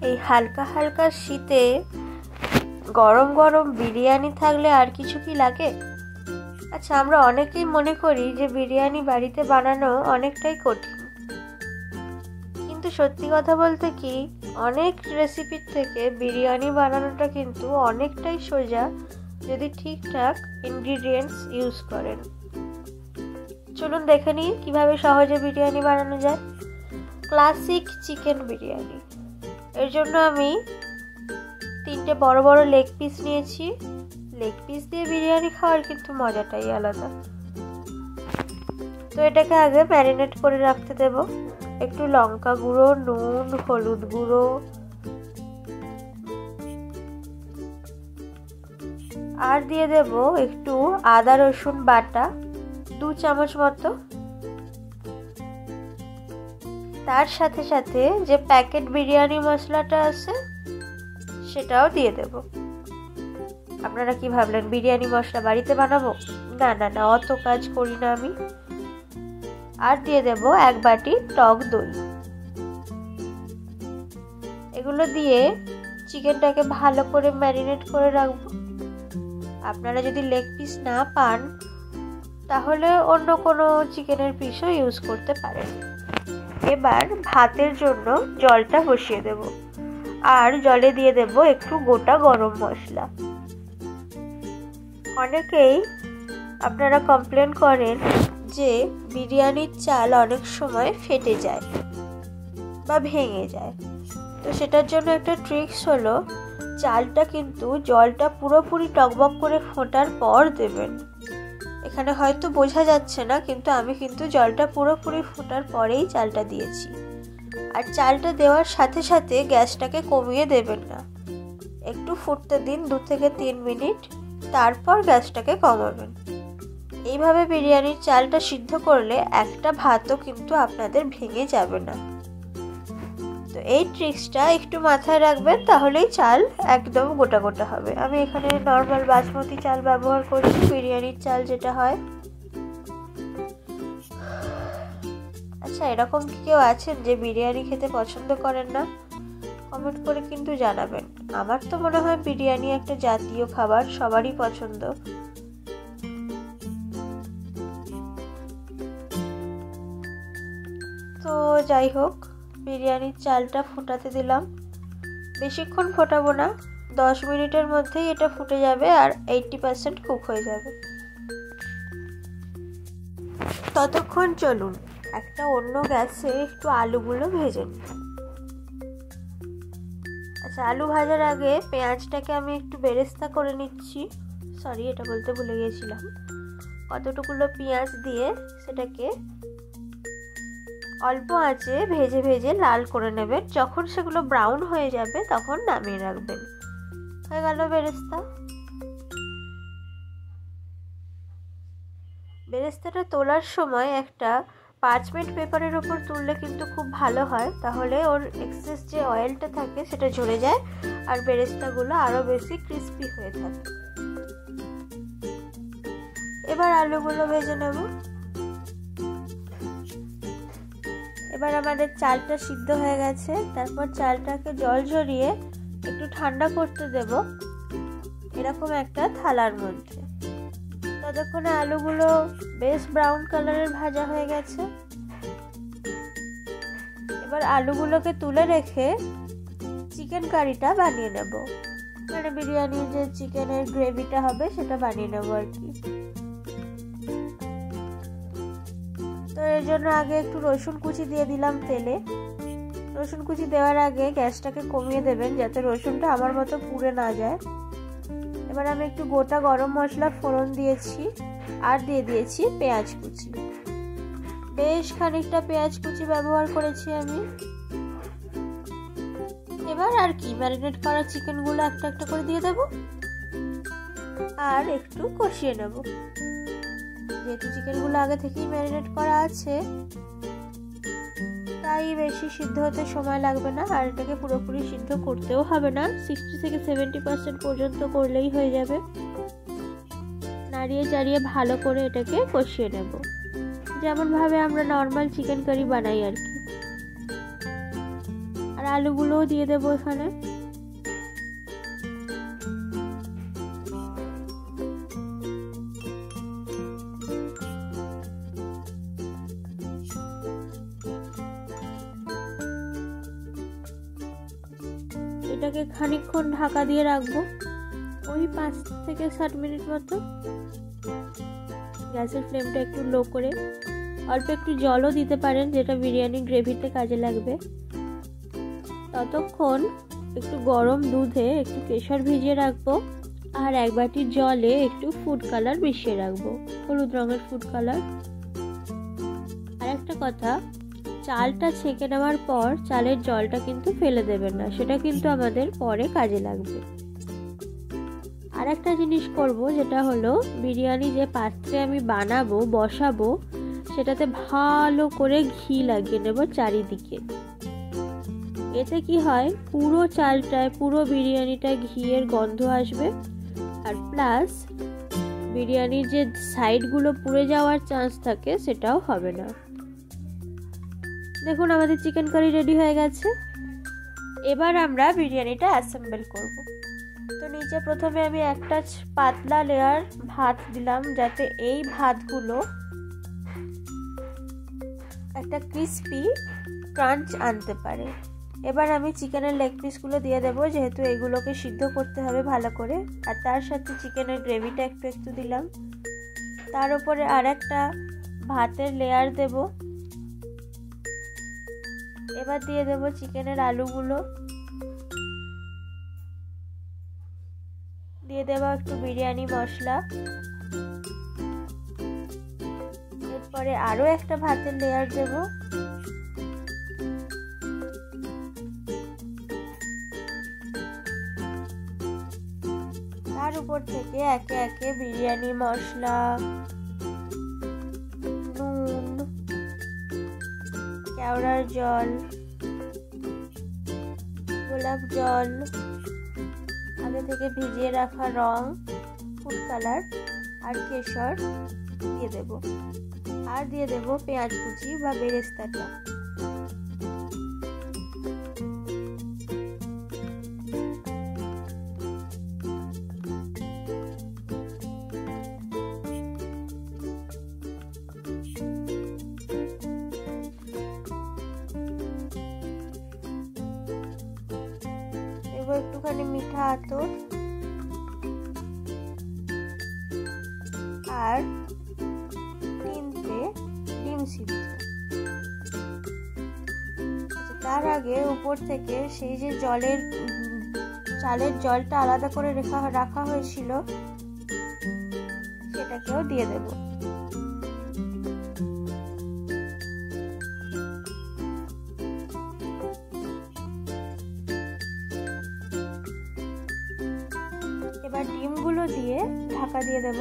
এই হালকা হালকা শীতে গরম গরম বিরিয়ানি থাকলে আর কিছু কি লাগে? আচ্ছা, আমরা অনেকেই মনে করি যে বিরিয়ানি বাড়িতে বানানো অনেকটাই কঠিন, কিন্তু সত্যি কথা বলতে কি, অনেক রেসিপির থেকে বিরিয়ানি বানানোটা কিন্তু অনেকটাই সোজা যদি ঠিকঠাক ইনগ্রিডিয়েন্টস ইউজ করেন। চলুন দেখে নিই কীভাবে সহজে বিরিয়ানি বানানো যায়। ক্লাসিক চিকেন বিরিয়ানি, এর জন্য আমি 3টে বড় বড় লেগ পিস নিয়েছি। লেগ পিস দিয়ে বিরিয়ানি খাওয়ার কিন্তু মজাটাই আলাদা। তো এটাকে আগে ম্যারিনেট করে রাখতে দেব। একটু লঙ্কা গুঁড়ো, নুন, হলুদ গুঁড়ো আর দিয়ে দেব একটু আদা রসুন বাটা 2 চামচ মতো। তার সাথে সাথে যে প্যাকেট বিরিয়ানি মশলাটা আছে সেটাও দিয়ে দেব। আপনারা কি ভাবলেন বিরিয়ানি মশলা বাড়িতে বানাবো? না না না, অত কাজ করি না আমি। আর দিয়ে দেব 1 বাটি টক দই। এগুলো দিয়ে চিকেনটাকে ভালো করে ম্যারিনেট করে রাখবো। আপনারা যদি লেগ পিস না পান তাহলে অন্য কোনো চিকেনের পিসও ইউজ করতে পারেন। এবার ভাতের জন্য জলটা বসিয়ে দেব, আর জলে দিয়ে দেব একটু গোটা গরম মশলা। অনেকেই আপনারা কমপ্লেন করেন যে বিরিয়ানির চাল অনেক সময় ফেটে যায় বা ভেঙে যায়। তো সেটার জন্য একটা ট্রিক্স হলো, চালটা কিন্তু জলটা পুরোপুরি টকবক করে ফোটার পর দেবেন। এখানে হয়তো বোঝা যাচ্ছে না, কিন্তু আমি কিন্তু জলটা পুরোপুরি ফোটার পরেই চালটা দিয়েছি। আর চালটা দেওয়ার সাথে সাথে গ্যাসটাকে কমিয়ে দেবেন না, একটু ফুটতে দিন 2 থেকে 3 মিনিট, তারপর গ্যাসটাকে কমাবেন। এইভাবে বিরিয়ানির চালটা সিদ্ধ করলে একটা ভাতও কিন্তু আপনাদের ভেঙে যাবে না। তো এই ট্রিক্সটা একটু মাথায় রাখবেন, তাহলেই চাল একদম গোটা গোটা হবে। আমি এখানে নর্মাল বাসমতি চাল ব্যবহার করছি, বিরিয়ানির চাল যেটা হয়। আচ্ছা, এরকম কি কেউ আছেন যে বিরিয়ানি খেতে পছন্দ করেন না? কমেন্ট করে কিন্তু জানাবেন। আমার তো মনে হয় বিরিয়ানি একটা জাতীয় খাবার, সবারই পছন্দ। তো যাই হোক, বিরিয়ানির চালটা ফোটাতে দিলাম। বেশিক্ষণ ফোটাবো না, 10 মিনিটের মধ্যেই এটা ফুটে যাবে আর 80% কুক হয়ে যাবে। ততক্ষণ চলুন একটা অন্য গ্যাসে একটু আলুগুলো ভেজে নিই। আচ্ছা, আলু ভাজার আগে পেঁয়াজটাকে আমি একটু বেরেস্তা করে নিচ্ছি। সরি, এটা বলতে ভুলে গিয়েছিলাম। কতটুকুলো পেঁয়াজ দিয়ে সেটাকে অল্প আঁচে ভেজে ভেজে লাল করে নেবেন। যখন সেগুলো ব্রাউন হয়ে যাবে তখন নামিয়ে রাখবেন। হয়ে গেল বেরেস্তা। বেরেস্তাটা তোলার সময় একটা পার্চমেন্ট পেপারের উপর তুললে কিন্তু খুব ভালো হয়, তাহলে ওর এক্সেস যে অয়েলটা থাকে সেটা ঝরে যায় আর বেরেস্তাগুলো আরো বেশি ক্রিস্পি হয়ে থাকে। এবার আলুগুলো ভেজে নেব। এবার আমাদের চালটা সিদ্ধ হয়ে গেছে। তারপর চালটাকে জল ঝরিয়ে একটু ঠান্ডা করতে দেব এরকম একটা থালার মধ্যে। ততক্ষণে আলুগুলো বেশ ব্রাউন কালারের ভাজা হয়ে গেছে। এবার আলুগুলোকে তুলে রেখে চিকেন কারিটা বানিয়ে নেব, মানে বিরিয়ানির যে চিকেনের গ্রেভিটা হবে সেটা বানিয়ে নেব আর কি। তো এর জন্য আগে একটু রসুন কুচি দিয়ে দিলাম তেলে। রসুন কুচি দেওয়ার আগে গ্যাসটাকে কমিয়ে দেবেন যাতে রসুনটা আমার মতো পুড়ে না যায়। এবার আমি একটু গোটা গরম মশলা ফোড়ন দিয়েছি আর দিয়ে দিয়েছি পেঁয়াজ কুচি। বেশ খানিকটা পেঁয়াজ কুচি ব্যবহার করেছি আমি। এবার আর কি, ম্যারিনেট করা চিকেনগুলো একটা একটা করে দিয়ে দেব আর একটু কষিয়ে নেব। যেহেতু চিকেনগুলো আগে থেকেই ম্যারিনেট করা আছে তাই বেশি সিদ্ধ হতে সময় লাগবে না, আর এটাকে পুরোপুরি সিদ্ধ করতেও হবে না, 60 থেকে 70% পর্যন্ত করলেই হয়ে যাবে। নাড়িয়ে চাড়িয়ে ভালো করে এটাকে কষিয়ে নেব, যেমন ভাবে আমরা নর্মাল চিকেন কারি বানাই আর কি। আর আলুগুলোও দিয়ে দেবো এখানে। এটাকে খানিকক্ষণ ঢাকা দিয়ে রাখবো, ওই 5 থেকে 7 মিনিট মতো। গ্যাসের ফ্লেমটা একটু লো করে অল্প একটু জলও দিতে পারেন, যেটা বিরিয়ানি গ্রেভিতে কাজে লাগবে। ততক্ষণ একটু গরম দুধে একটু কেশর ভিজিয়ে রাখবো, আর 1 বাটি জলে একটু ফুড কালার মিশিয়ে রাখবো, হলুদ রঙের ফুড কালার। আর একটা কথা, চালটা ছেঁকে নেওয়ার পর চালের জলটা কিন্তু ফেলে দেবেন না, সেটা কিন্তু আমাদের পরে কাজে লাগবে। আর একটা জিনিস করব, যেটা হলো বিরিয়ানি যে পাত্রে আমি বানাবো বসাবো সেটাতে ভালো করে ঘি লাগিয়ে নেব চারিদিকে। এতে কি হয়, পুরো চালটায় পুরো বিরিয়ানিটায় ঘিয়ের গন্ধ আসবে, আর প্লাস বিরিয়ানির যে সাইডগুলো পুড়ে যাওয়ার চান্স থাকে সেটাও হবে না। দেখুন আমাদের চিকেন কারি রেডি হয়ে গেছে। এবার আমরা বিরিয়ানিটা অ্যাসেম্বল করব। তো নিচে প্রথমে আমি একটা পাতলা লেয়ার ভাত দিলাম, যাতে এই ভাতগুলো একটা ক্রিস্পি ক্রাঞ্চ আনতে পারে। এবার আমি চিকেনের লেগ পিসগুলো দিয়ে দেবো, যেহেতু এগুলোকে সিদ্ধ করতে হবে ভালো করে। আর তার সাথে চিকেনের গ্রেভিটা একটু একটু দিলাম, তার উপরে আর একটা ভাতের লেয়ার দেব। এবার দিয়ে দেব চিকেনের আলুগুলো, দিয়ে দেব একটু বিরিয়ানি মশলা, এরপরে আরো একটা ভাতের লেয়ার দেব। তার উপর থেকে একে একে বিরিয়ানি মশলা, নুন, কেওড়ার জল, গোলাপ জল, আগে থেকে ভিজিয়ে রাখা রং, ফুড কালার আর কেশর দিয়ে দেব। আর দিয়ে দেব পেঁয়াজ কুচি বা বেরেস্তাটা। একটুখানি মিঠা আতর আর 3টে ডিম সিদ্ধ। তার আগে উপর থেকে সেই যে চালের জলটা আলাদা করে রাখা হয়েছিল সেটাকেও দিয়ে দেব। এবার ডিমগুলো দিয়ে ঢাকা দিয়ে দেব,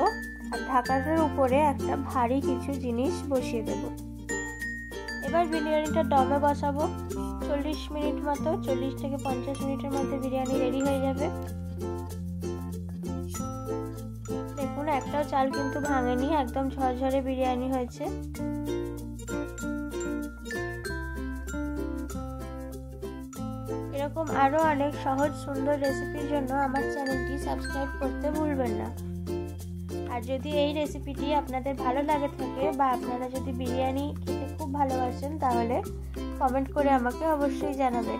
আর ঢাকাটার উপরে একটা ভারী কিছু জিনিস বসিয়ে দেব। এবার বিরিয়ানিটা দমে বসাবো 40 মিনিট মতো। 40 থেকে 50 মিনিটের মধ্যে বিরিয়ানি রেডি হয়ে যাবে। দেখুন একটাও চাল কিন্তু ভাঙেনি, একদম ঝরঝরে বিরিয়ানি হয়েছে। এরকম আরো অনেক সহজ সুন্দর রেসিপির জন্য আমার চ্যানেলটি সাবস্ক্রাইব করতে ভুলবেন না। আর যদি এই রেসিপিটি আপনাদের ভালো লাগে থাকে বা আপনারা যদি বিরিয়ানি খেতে খুব ভালোবাসেন, তাহলে কমেন্ট করে আমাকে অবশ্যই জানাবেন।